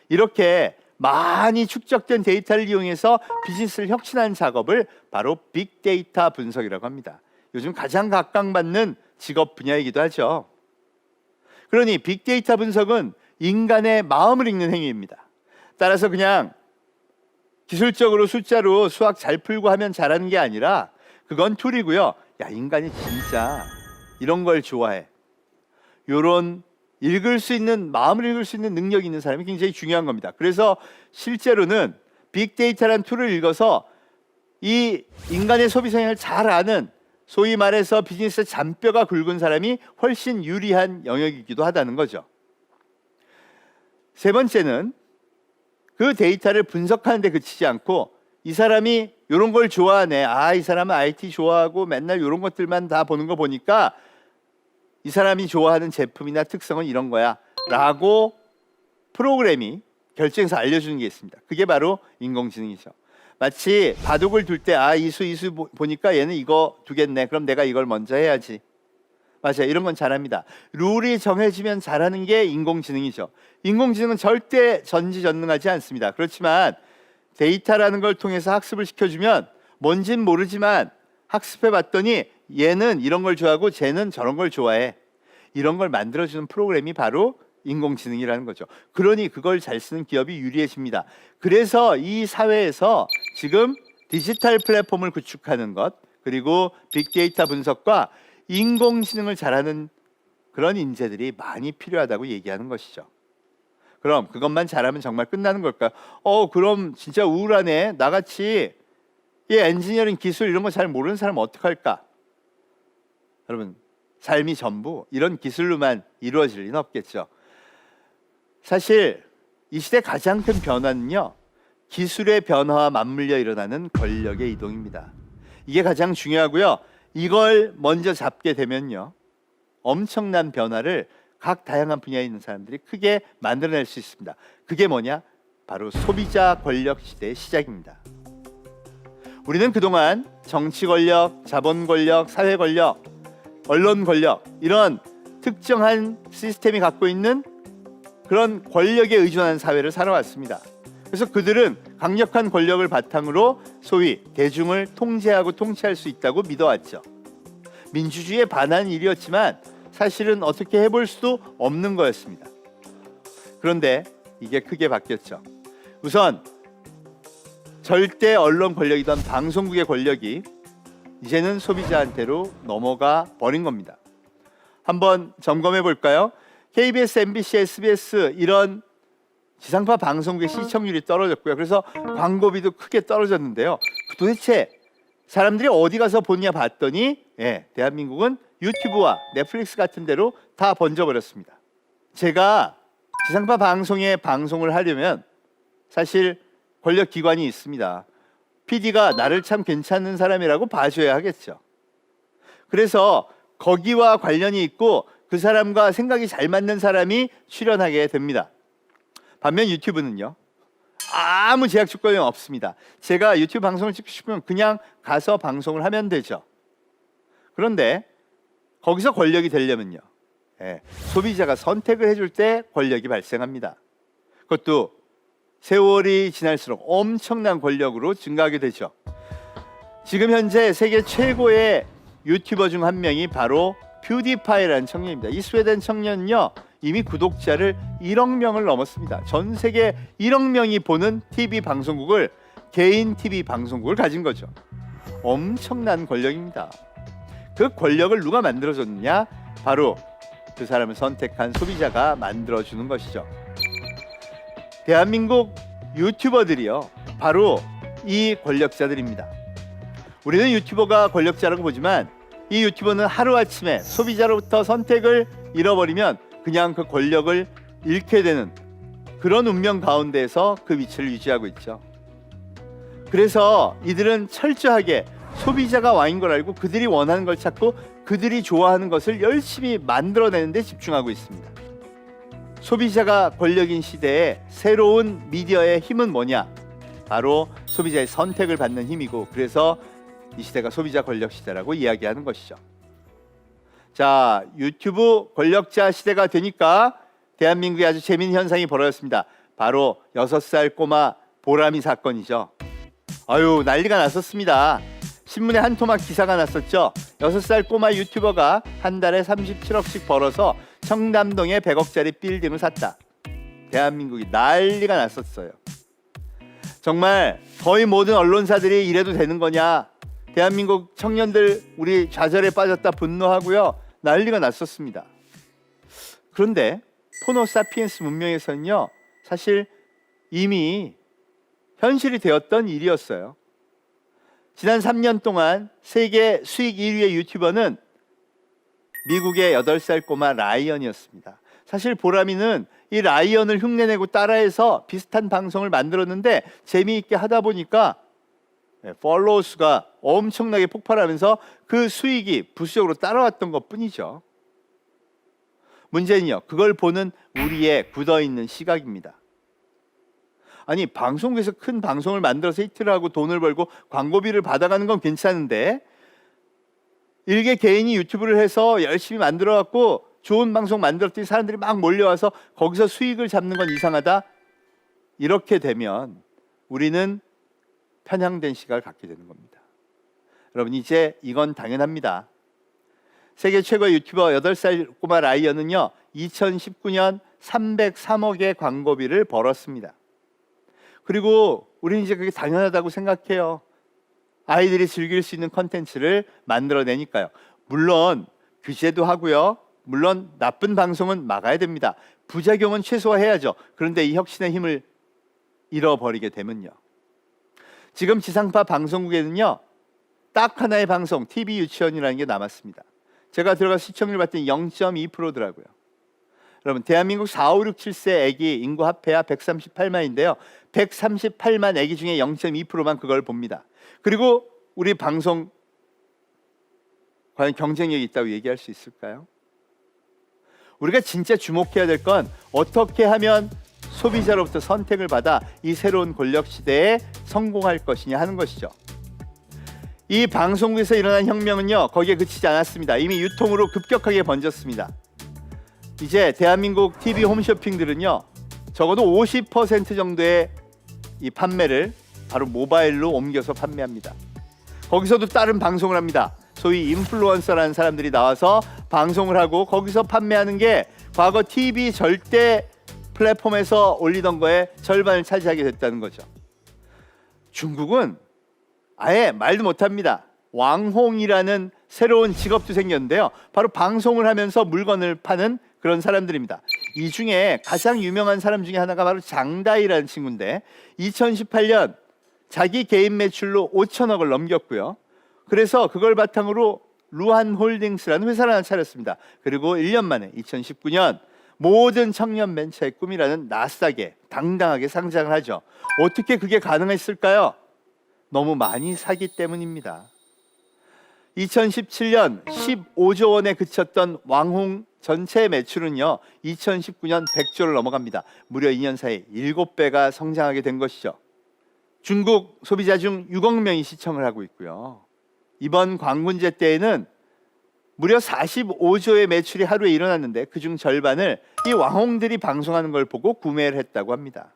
이렇게 많이 축적된 데이터를 이용해서 비즈니스를 혁신하는 작업을 바로 빅데이터 분석이라고 합니다. 요즘 가장 각광받는 직업 분야이기도 하죠. 그러니 빅데이터 분석은 인간의 마음을 읽는 행위입니다. 따라서 그냥 기술적으로 숫자로 수학 잘 풀고 하면 잘하는 게 아니라 그건 툴이고요. 인간이 진짜 이런 걸 좋아해. 요런 읽을 수 있는, 마음을 읽을 수 있는 능력이 있는 사람이 굉장히 중요한 겁니다. 그래서 실제로는 빅데이터라는 툴을 읽어서 이 인간의 소비 성향을 잘 아는, 소위 말해서 비즈니스 잔뼈가 굵은 사람이 훨씬 유리한 영역이기도 하다는 거죠. 세 번째는 그 데이터를 분석하는 데 그치지 않고 이 사람이 이런 걸 좋아하네, 이 사람은 IT 좋아하고 맨날 이런 것들만 다 보는 거 보니까 이 사람이 좋아하는 제품이나 특성은 이런 거야 라고 프로그램이 결정해서 알려주는 게 있습니다. 그게 바로 인공지능이죠. 마치 바둑을 둘 때 이수 보니까 얘는 이거 두겠네, 그럼 내가 이걸 먼저 해야지. 맞아요, 이런 건 잘합니다. 룰이 정해지면 잘하는 게 인공지능이죠. 인공지능은 절대 전지전능하지 않습니다. 그렇지만 데이터라는 걸 통해서 학습을 시켜주면 뭔진 모르지만 학습해 봤더니 얘는 이런 걸 좋아하고 쟤는 저런 걸 좋아해, 이런 걸 만들어주는 프로그램이 바로 인공지능이라는 거죠. 그러니 그걸 잘 쓰는 기업이 유리해집니다. 그래서 이 사회에서 지금 디지털 플랫폼을 구축하는 것, 그리고 빅데이터 분석과 인공지능을 잘하는 그런 인재들이 많이 필요하다고 얘기하는 것이죠. 그럼 그것만 잘하면 정말 끝나는 걸까요? 그럼 진짜 우울하네. 나같이 이 엔지니어링 기술 이런 거 잘 모르는 사람 어떡할까? 여러분, 삶이 전부 이런 기술로만 이루어질 리는 없겠죠. 사실 이 시대 가장 큰 변화는요, 기술의 변화와 맞물려 일어나는 권력의 이동입니다. 이게 가장 중요하고요. 이걸 먼저 잡게 되면요, 엄청난 변화를 각 다양한 분야에 있는 사람들이 크게 만들어낼 수 있습니다. 그게 뭐냐? 바로 소비자 권력 시대의 시작입니다. 우리는 그동안 정치 권력, 자본 권력, 사회 권력, 언론 권력 이런 특정한 시스템이 갖고 있는 그런 권력에 의존하는 사회를 살아왔습니다. 그래서 그들은 강력한 권력을 바탕으로 소위 대중을 통제하고 통치할 수 있다고 믿어왔죠. 민주주의에 반하는 일이었지만 사실은 어떻게 해볼 수도 없는 거였습니다. 그런데 이게 크게 바뀌었죠. 우선 절대 언론 권력이던 방송국의 권력이 이제는 소비자한테로 넘어가 버린 겁니다. 한번 점검해 볼까요? KBS, MBC, SBS 이런 지상파 방송국의 시청률이 떨어졌고요. 그래서 광고비도 크게 떨어졌는데요. 도대체 사람들이 어디 가서 보냐 봤더니 대한민국은 유튜브와 넷플릭스 같은 데로 다 번져버렸습니다. 제가 지상파 방송에 방송을 하려면 사실 권력기관이 있습니다. PD가 나를 참 괜찮은 사람이라고 봐줘야 하겠죠. 그래서 거기와 관련이 있고 그 사람과 생각이 잘 맞는 사람이 출연하게 됩니다. 반면 유튜브는요, 아무 제약 조건이 없습니다. 제가 유튜브 방송을 찍고 싶으면 그냥 가서 방송을 하면 되죠. 그런데 거기서 권력이 되려면요, 소비자가 선택을 해줄 때 권력이 발생합니다. 그것도 세월이 지날수록 엄청난 권력으로 증가하게 되죠. 지금 현재 세계 최고의 유튜버 중 한 명이 바로 퓨디파이라는 청년입니다. 이 스웨덴 청년은요, 이미 구독자를 1억 명을 넘었습니다. 전 세계 1억 명이 보는 TV 방송국을, 개인 TV 방송국을 가진 거죠. 엄청난 권력입니다. 그 권력을 누가 만들어줬느냐? 바로 그 사람을 선택한 소비자가 만들어주는 것이죠. 대한민국 유튜버들이요, 바로 이 권력자들입니다. 우리는 유튜버가 권력자라고 보지만 이 유튜버는 하루아침에 소비자로부터 선택을 잃어버리면 그냥 그 권력을 잃게 되는 그런 운명 가운데에서 그 위치를 유지하고 있죠. 그래서 이들은 철저하게 소비자가 왕인 걸 알고 그들이 원하는 걸 찾고 그들이 좋아하는 것을 열심히 만들어내는 데 집중하고 있습니다. 소비자가 권력인 시대에 새로운 미디어의 힘은 뭐냐? 바로 소비자의 선택을 받는 힘이고, 그래서 이 시대가 소비자 권력 시대라고 이야기하는 것이죠. 자, 유튜브 권력자 시대가 되니까 대한민국에 아주 재미있는 현상이 벌어졌습니다. 바로 6살 꼬마 보람이 사건이죠. 아유, 난리가 났었습니다. 신문에 한 토막 기사가 났었죠. 6살 꼬마 유튜버가 한 달에 37억씩 벌어서 청담동에 100억짜리 빌딩을 샀다. 대한민국이 난리가 났었어요. 정말 거의 모든 언론사들이 이래도 되는 거냐? 대한민국 청년들 우리 좌절에 빠졌다 분노하고요. 난리가 났었습니다. 그런데 호모 사피엔스 문명에서는요, 사실 이미 현실이 되었던 일이었어요. 지난 3년 동안 세계 수익 1위의 유튜버는 미국의 8살 꼬마 라이언이었습니다. 사실 보람이는 이 라이언을 흉내내고 따라해서 비슷한 방송을 만들었는데 재미있게 하다 보니까 팔로워 수가 엄청나게 폭발하면서 그 수익이 부수적으로 따라왔던 것뿐이죠. 문제는요, 그걸 보는 우리의 굳어있는 시각입니다. 아니, 방송국에서 큰 방송을 만들어서 히트를 하고 돈을 벌고 광고비를 받아가는 건 괜찮은데, 일개 개인이 유튜브를 해서 열심히 만들어갖고 좋은 방송 만들었더니 사람들이 막 몰려와서 거기서 수익을 잡는 건 이상하다? 이렇게 되면 우리는 편향된 시각을 갖게 되는 겁니다. 여러분, 이제 이건 당연합니다. 세계 최고의 유튜버 8살 꼬마 라이언은요, 2019년 303억의 광고비를 벌었습니다. 그리고 우리는 이제 그게 당연하다고 생각해요. 아이들이 즐길 수 있는 컨텐츠를 만들어내니까요. 물론 규제도 하고요, 물론 나쁜 방송은 막아야 됩니다. 부작용은 최소화해야죠. 그런데 이 혁신의 힘을 잃어버리게 되면요, 지금 지상파 방송국에는요, 딱 하나의 방송, TV 유치원이라는 게 남았습니다. 제가 들어가서 시청률 봤더니 0.2%더라고요. 여러분, 대한민국 4, 5, 6, 7세 아기 인구 합해야 138만인데요. 138만 아기 중에 0.2%만 그걸 봅니다. 그리고 우리 방송 과연 경쟁력이 있다고 얘기할 수 있을까요? 우리가 진짜 주목해야 될 건 어떻게 하면 소비자로부터 선택을 받아 이 새로운 권력 시대에 성공할 것이냐 하는 것이죠. 이 방송국에서 일어난 혁명은요, 거기에 그치지 않았습니다. 이미 유통으로 급격하게 번졌습니다. 이제 대한민국 TV 홈쇼핑들은요, 적어도 50% 정도의 이 판매를 바로 모바일로 옮겨서 판매합니다. 거기서도 다른 방송을 합니다. 소위 인플루언서라는 사람들이 나와서 방송을 하고 거기서 판매하는 게 과거 TV 절대 플랫폼에서 올리던 거에 절반을 차지하게 됐다는 거죠. 중국은 아예 말도 못합니다. 왕홍이라는 새로운 직업도 생겼는데요. 바로 방송을 하면서 물건을 파는 그런 사람들입니다. 이 중에 가장 유명한 사람 중에 하나가 바로 장다이라는 친구인데 2018년 자기 개인 매출로 5천억을 넘겼고요. 그래서 그걸 바탕으로 루한홀딩스라는 회사를 하나 차렸습니다. 그리고 1년 만에 2019년 모든 청년 벤처의 꿈이라는 나스닥에 당당하게 상장을 하죠. 어떻게 그게 가능했을까요? 너무 많이 사기 때문입니다. 2017년 15조 원에 그쳤던 왕홍 전체 매출은요, 2019년 100조를 넘어갑니다. 무려 2년 사이 7배가 성장하게 된 것이죠. 중국 소비자 중 6억 명이 시청을 하고 있고요. 이번 광군제 때에는 무려 45조의 매출이 하루에 일어났는데 그중 절반을 이 왕홍들이 방송하는 걸 보고 구매를 했다고 합니다.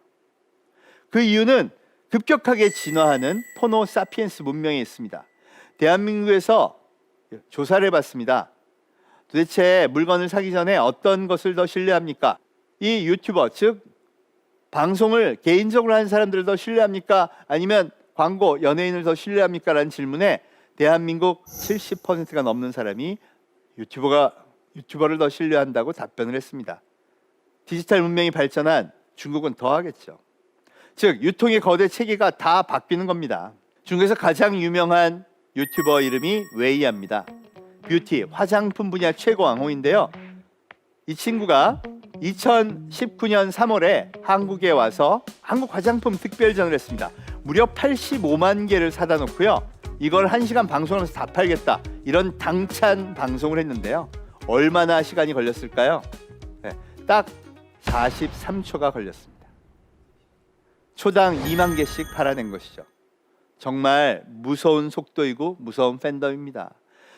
그 이유는 급격하게 진화하는 포노 사피엔스 문명이 있습니다. 대한민국에서 조사를 해봤습니다. 도대체 물건을 사기 전에 어떤 것을 더 신뢰합니까? 이 유튜버, 즉 방송을 개인적으로 하는 사람들을 더 신뢰합니까? 아니면 광고, 연예인을 더 신뢰합니까? 라는 질문에 대한민국 70%가 넘는 사람이 유튜버를 더 신뢰한다고 답변을 했습니다. 디지털 문명이 발전한 중국은 더 하겠죠. 즉 유통의 거대 체계가 다 바뀌는 겁니다. 중국에서 가장 유명한 유튜버 이름이 웨이야입니다. 뷰티, 화장품 분야 최고 왕홍인데요. 이 친구가 2019년 3월에 한국에 와서 한국 화장품 특별전을 했습니다. 무려 85만 개를 사다 놓고요. 이걸 1시간 방송하면서 다 팔겠다. 이런 당찬 방송을 했는데요. 얼마나 시간이 걸렸을까요? 네, 딱 43초가 걸렸습니다. 초당 2만 개씩 팔아낸 것이죠. 정말 무서운 속도이고 무서운 팬덤입니다.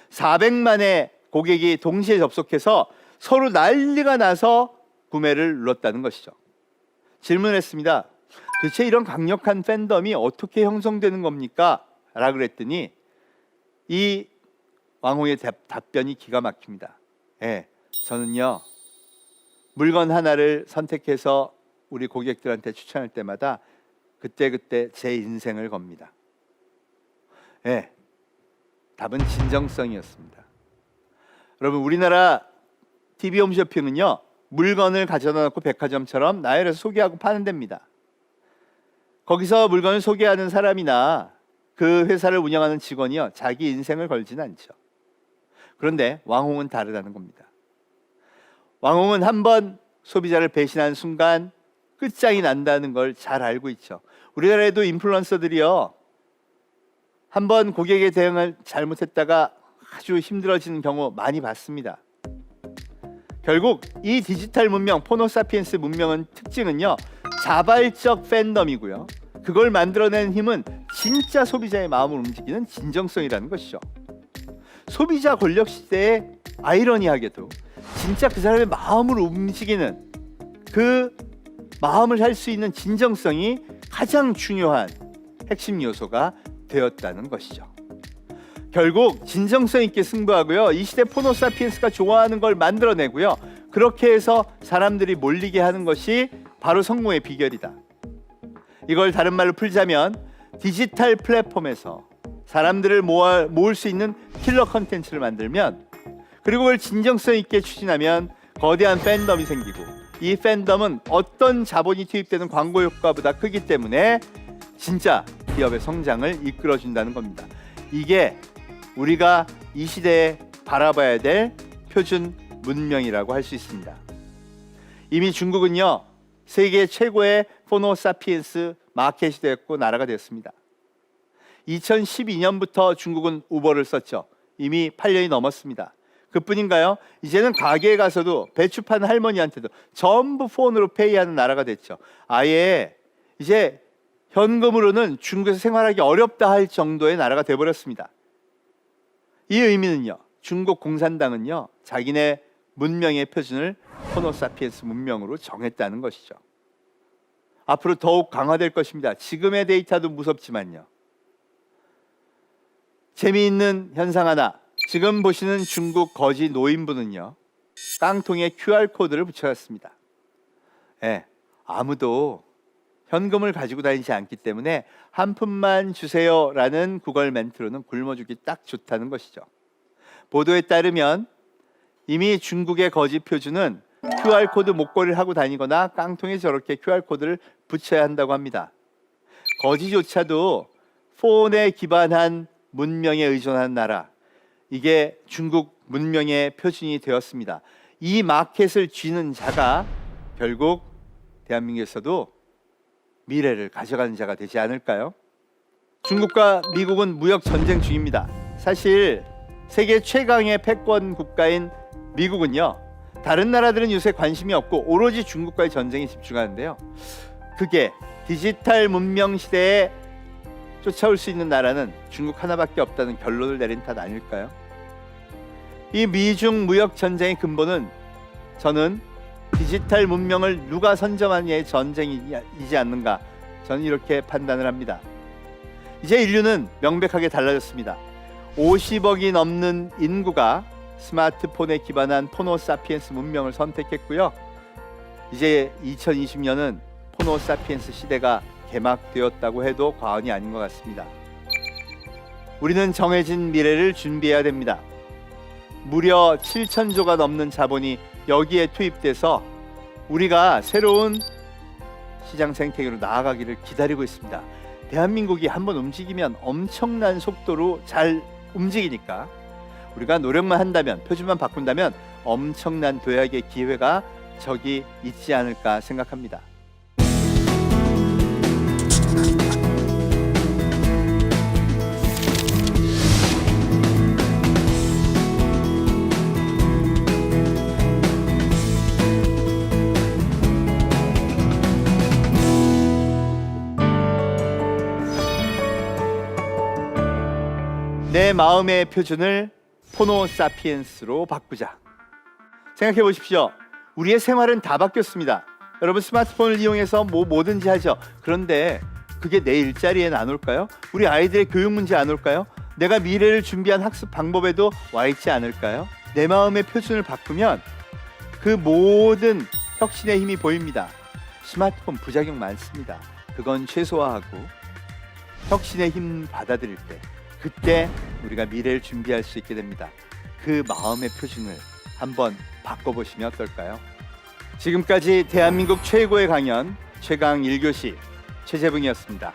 400만의 고객이 동시에 접속해서 서로 난리가 나서 구매를 눌렀다는 것이죠. 질문했습니다. 도대체 이런 강력한 팬덤이 어떻게 형성되는 겁니까? 라고 그랬더니 이 왕홍의 답변이 기가 막힙니다. 예, 저는요 물건 하나를 선택해서 우리 고객들한테 추천할 때마다 그때그때 제 인생을 겁니다. 예, 답은 진정성이었습니다. 여러분, 우리나라 TV 홈쇼핑은요 물건을 가져다 놓고 백화점처럼 나열해서 소개하고 파는 데입니다. 거기서 물건을 소개하는 사람이나 그 회사를 운영하는 직원이요 자기 인생을 걸지는 않죠. 그런데 왕홍은 다르다는 겁니다. 왕홍은 한번 소비자를 배신한 순간 끝장이 난다는 걸 잘 알고 있죠. 우리나라에도 인플루언서들이요 한번 고객의 대응을 잘못했다가 아주 힘들어지는 경우 많이 봤습니다. 결국 이 디지털 문명, 포노사피엔스 문명은 특징은요 자발적 팬덤이고요. 그걸 만들어낸 힘은 진짜 소비자의 마음을 움직이는 진정성이라는 것이죠. 소비자 권력 시대에 아이러니하게도 진짜 그 사람의 마음을 움직이는 그 마음을 할 수 있는 진정성이 가장 중요한 핵심 요소가 되었다는 것이죠. 결국 진정성 있게 승부하고요. 이 시대 포노사피엔스가 좋아하는 걸 만들어내고요. 그렇게 해서 사람들이 몰리게 하는 것이 바로 성공의 비결이다. 이걸 다른 말로 풀자면 디지털 플랫폼에서 사람들을 모을 수 있는 킬러 컨텐츠를 만들면 그리고 그걸 진정성 있게 추진하면 거대한 팬덤이 생기고 이 팬덤은 어떤 자본이 투입되는 광고 효과보다 크기 때문에 진짜 기업의 성장을 이끌어준다는 겁니다. 이게 우리가 이 시대에 바라봐야 될 표준 문명이라고 할 수 있습니다. 이미 중국은요 세계 최고의 포노사피엔스 마켓이 되었고 나라가 되었습니다. 2012년부터 중국은 우버를 썼죠. 이미 8년이 넘었습니다. 그뿐인가요? 이제는 가게에 가서도 배추 파는 할머니한테도 전부 폰으로 페이하는 나라가 됐죠. 아예 이제 현금으로는 중국에서 생활하기 어렵다 할 정도의 나라가 돼버렸습니다. 이 의미는요, 중국 공산당은요, 자기네 문명의 표준을 호모사피엔스 문명으로 정했다는 것이죠. 앞으로 더욱 강화될 것입니다. 지금의 데이터도 무섭지만요. 재미있는 현상 하나. 지금 보시는 중국 거지 노인분은요, 깡통에 QR코드를 붙여놨습니다. 아무도 현금을 가지고 다니지 않기 때문에 한 푼만 주세요라는 구걸 멘트로는 굶어 죽기 딱 좋다는 것이죠. 보도에 따르면 이미 중국의 거지 표준은 QR코드 목걸이를 하고 다니거나 깡통에 저렇게 QR코드를 붙여야 한다고 합니다. 거지조차도 폰에 기반한 문명에 의존한 나라, 이게 중국 문명의 표준이 되었습니다. 이 마켓을 쥐는 자가 결국 대한민국에서도 미래를 가져가는 자가 되지 않을까요? 중국과 미국은 무역 전쟁 중입니다. 사실 세계 최강의 패권 국가인 미국은요, 다른 나라들은 요새 관심이 없고 오로지 중국과의 전쟁에 집중하는데요, 그게 디지털 문명 시대에 쫓아올 수 있는 나라는 중국 하나밖에 없다는 결론을 내린 탓 아닐까요? 이 미중 무역 전쟁의 근본은 저는 디지털 문명을 누가 선점하느냐의 전쟁이지 않는가, 저는 이렇게 판단을 합니다. 이제 인류는 명백하게 달라졌습니다. 50억이 넘는 인구가 스마트폰에 기반한 호모사피엔스 문명을 선택했고요. 이제 2020년은 호모사피엔스 시대가 개막되었다고 해도 과언이 아닌 것 같습니다. 우리는 정해진 미래를 준비해야 됩니다. 무려 7천조가 넘는 자본이 여기에 투입돼서 우리가 새로운 시장 생태계로 나아가기를 기다리고 있습니다. 대한민국이 한번 움직이면 엄청난 속도로 잘 움직이니까 우리가 노력만 한다면, 표준만 바꾼다면 엄청난 도약의 기회가 저기 있지 않을까 생각합니다. 내 마음의 표준을 호모사피엔스로 바꾸자. 생각해 보십시오. 우리의 생활은 다 바뀌었습니다. 여러분 스마트폰을 이용해서 뭐든지 하죠. 그런데 그게 내 일자리엔 안 올까요? 우리 아이들의 교육 문제 안 올까요? 내가 미래를 준비한 학습 방법에도 와 있지 않을까요? 내 마음의 표준을 바꾸면 그 모든 혁신의 힘이 보입니다. 스마트폰 부작용 많습니다. 그건 최소화하고 혁신의 힘 받아들일 때, 그때 우리가 미래를 준비할 수 있게 됩니다. 그 마음의 표준을 한번 바꿔보시면 어떨까요? 지금까지 대한민국 최고의 강연 최강 1교시 최재붕이었습니다.